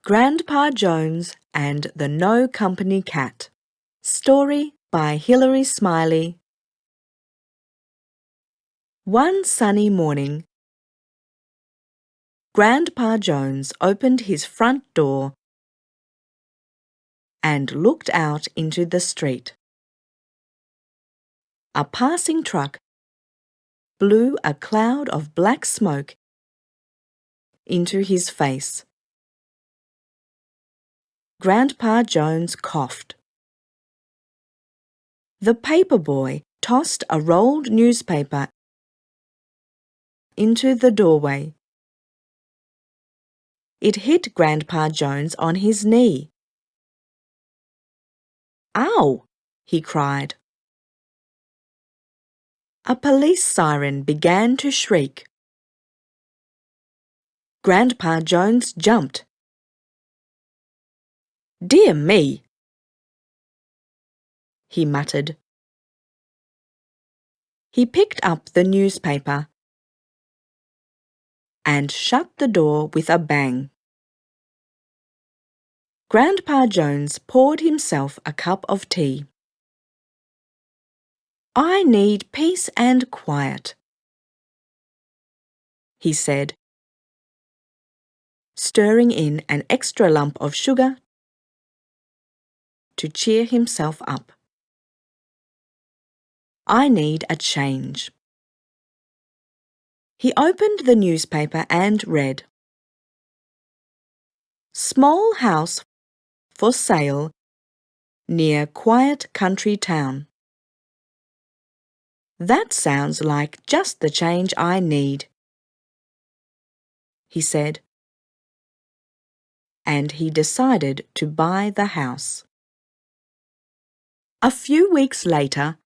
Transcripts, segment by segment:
Grandpa Jones and the No Company Cat. Story by Hilary Smiley. One sunny morning, Grandpa Jones opened his front door and looked out into the street. A passing truck blew a cloud of black smoke into his face. Grandpa Jones coughed. The paper boy tossed a rolled newspaper into the doorway. It hit Grandpa Jones on his knee. "Ow!" he cried. A police siren began to shriek. Grandpa Jones jumped. "Dear me!" he muttered. He picked up the newspaper and shut the door with a bang. Grandpa Jones poured himself a cup of tea. "I need peace and quiet," he said, stirring in an extra lump of sugar to cheer himself up. "I need a change." He opened the newspaper and read, "Small house for sale near quiet country town." "That sounds like just the change I need," he said, and he decided to buy the house. A few weeks later,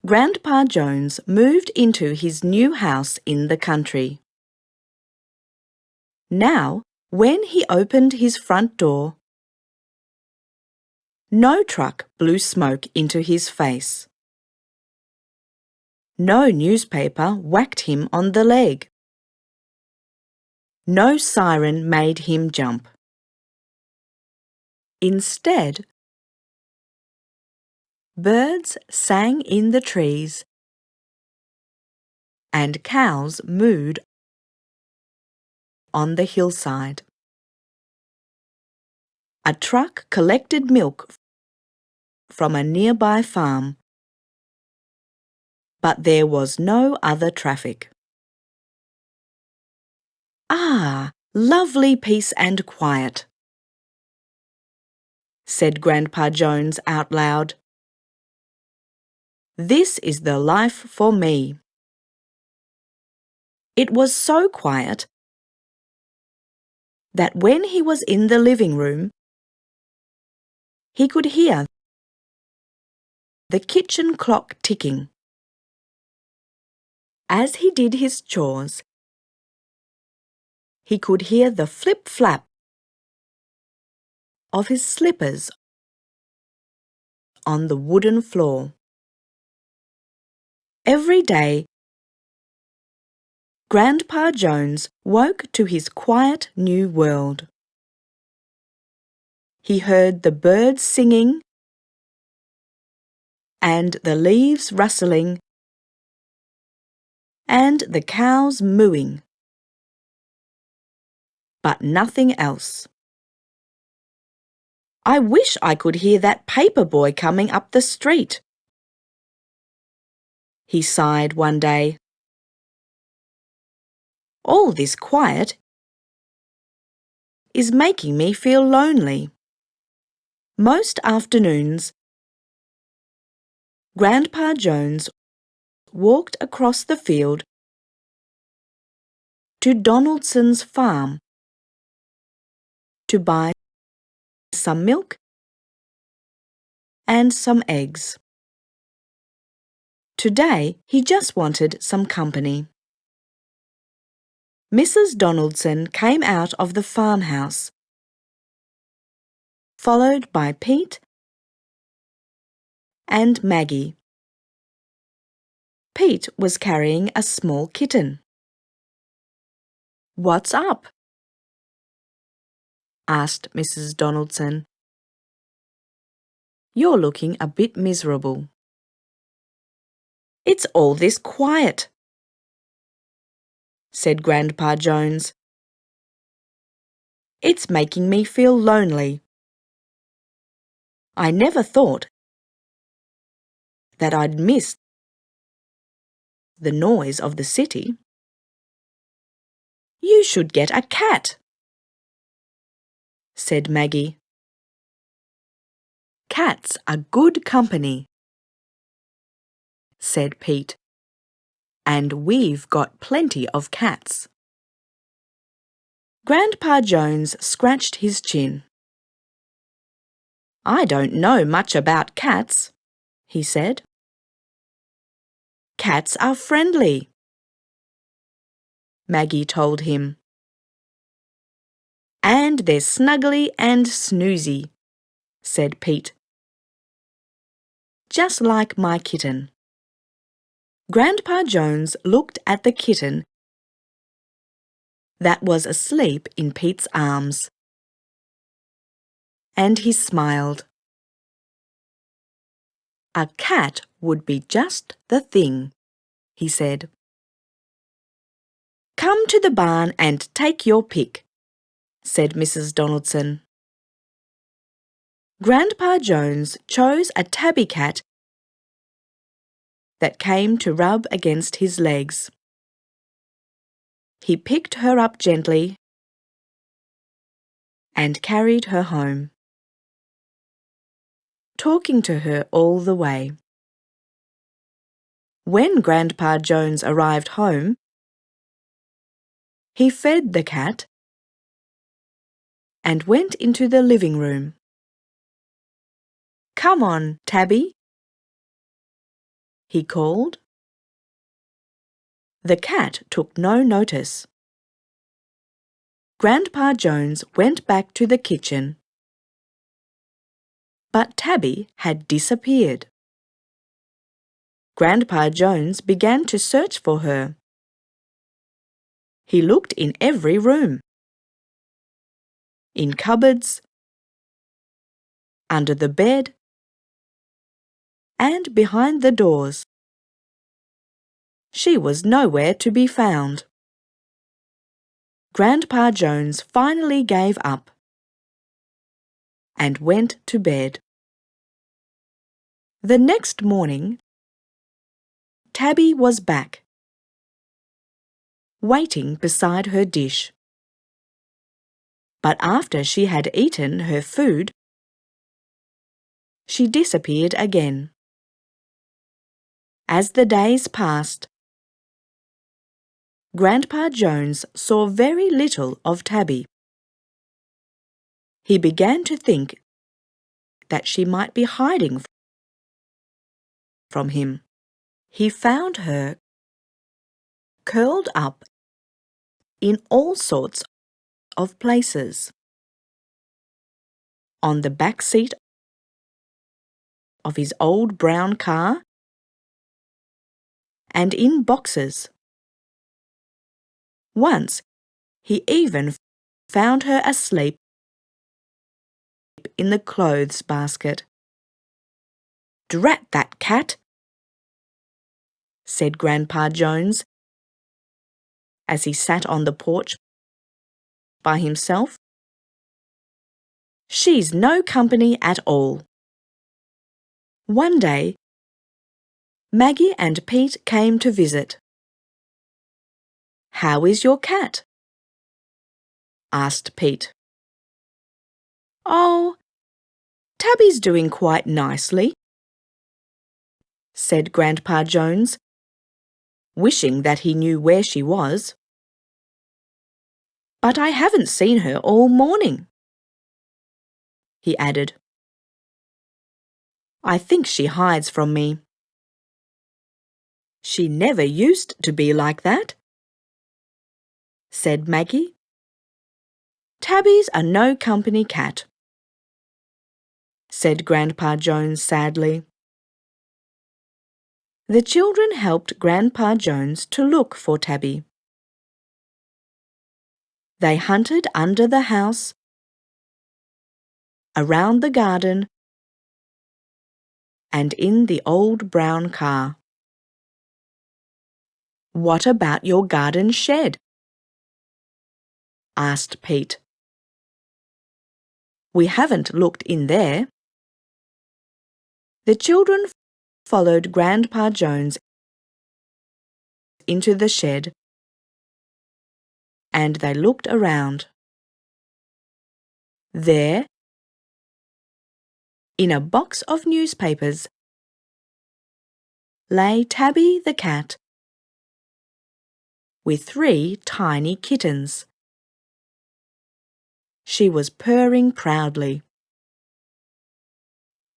Grandpa Jones moved into his new house in the country. Now, when he opened his front door, no truck blew smoke into his face. No newspaper whacked him on the leg. No siren made him jump. Instead, birds sang in the trees and cows mooed on the hillside. A truck collected milk from a nearby farm, but there was no other traffic. "Ah, lovely peace and quiet," said Grandpa Jones out loud. "This is the life for me." It was so quiet that when he was in the living room, he could hear the kitchen clock ticking. As he did his chores, he could hear the flip-flap of his slippers on the wooden floor. Every day, Grandpa Jones woke to his quiet new world. He heard the birds singing and the leaves rustling and the cows mooing, but nothing else. "I wish I could hear that paper boy coming up the street," he sighed one day. "All this quiet is making me feel lonely." Most afternoons, Grandpa Jones walked across the field to Donaldson's farm to buy some milk and some eggs. Today, he just wanted some company. Mrs. Donaldson came out of the farmhouse, followed by Pete and Maggie. Pete was carrying a small kitten. "What's up?" asked Mrs. Donaldson. "You're looking a bit miserable." "It's all this quiet," said Grandpa Jones. "It's making me feel lonely. I never thought that I'd miss the noise of the city." "You should get a cat," said Maggie. "Cats are good company," said Pete. "And we've got plenty of cats." Grandpa Jones scratched his chin. "I don't know much about cats," he said. "Cats are friendly," Maggie told him. "And they're snuggly and snoozy," said Pete. "Just like my kitten." Grandpa Jones looked at the kitten that was asleep in Pete's arms, and he smiled. "A cat would be just the thing," he said. "Come to the barn and take your pick," said Mrs. Donaldson. Grandpa Jones chose a tabby cat that came to rub against his legs. He picked her up gently and carried her home, talking to her all the way. When Grandpa Jones arrived home, he fed the cat and went into the living room. "Come on, Tabby," he called. The cat took no notice. Grandpa Jones went back to the kitchen, but Tabby had disappeared. Grandpa Jones began to search for her. He looked in every room, in cupboards, under the bed, and behind the doors. She was nowhere to be found. Grandpa Jones finally gave up and went to bed. The next morning, Tabby was back, waiting beside her dish. But after she had eaten her food, she disappeared again. As the days passed, Grandpa Jones saw very little of Tabby. He began to think that she might be hiding from him. He found her curled up in all sorts of places. On the back seat of his old brown car, and in boxes. Once, he even found her asleep in the clothes basket. "Drat that cat," said Grandpa Jones as he sat on the porch by himself. "She's no company at all." One day, Maggie and Pete came to visit. "How is your cat?" asked Pete. "Oh, Tabby's doing quite nicely," said Grandpa Jones, wishing that he knew where she was. "But I haven't seen her all morning," he added. "I think she hides from me." "She never used to be like that," said Maggie. "Tabby's a no-company cat," said Grandpa Jones sadly. The children helped Grandpa Jones to look for Tabby. They hunted under the house, around the garden, and in the old brown car. "What about your garden shed?" asked Pete. "We haven't looked in there." The children followed Grandpa Jones into the shed, and they looked around. There, in a box of newspapers, lay Tabby the cat with 3 tiny kittens. She was purring proudly.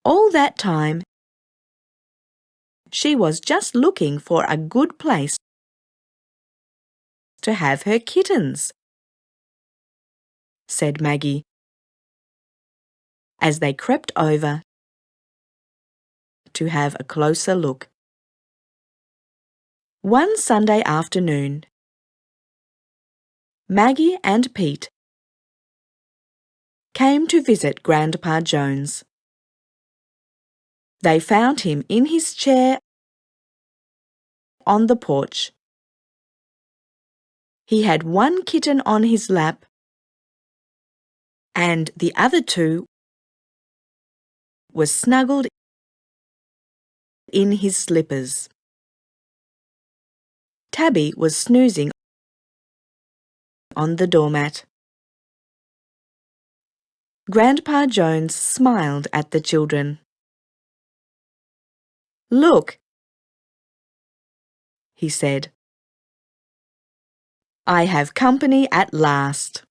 All that time, she was just looking for a good place to have her kittens, said Maggie, as they crept over to have a closer look. One Sunday afternoon, Maggie and Pete came to visit Grandpa Jones. They found him in his chair on the porch. He had 1 kitten on his lap, and the other 2 were snuggled in his slippers. Tabby was snoozing on the doormat. Grandpa Jones smiled at the children. "Look," he said. "I have company at last."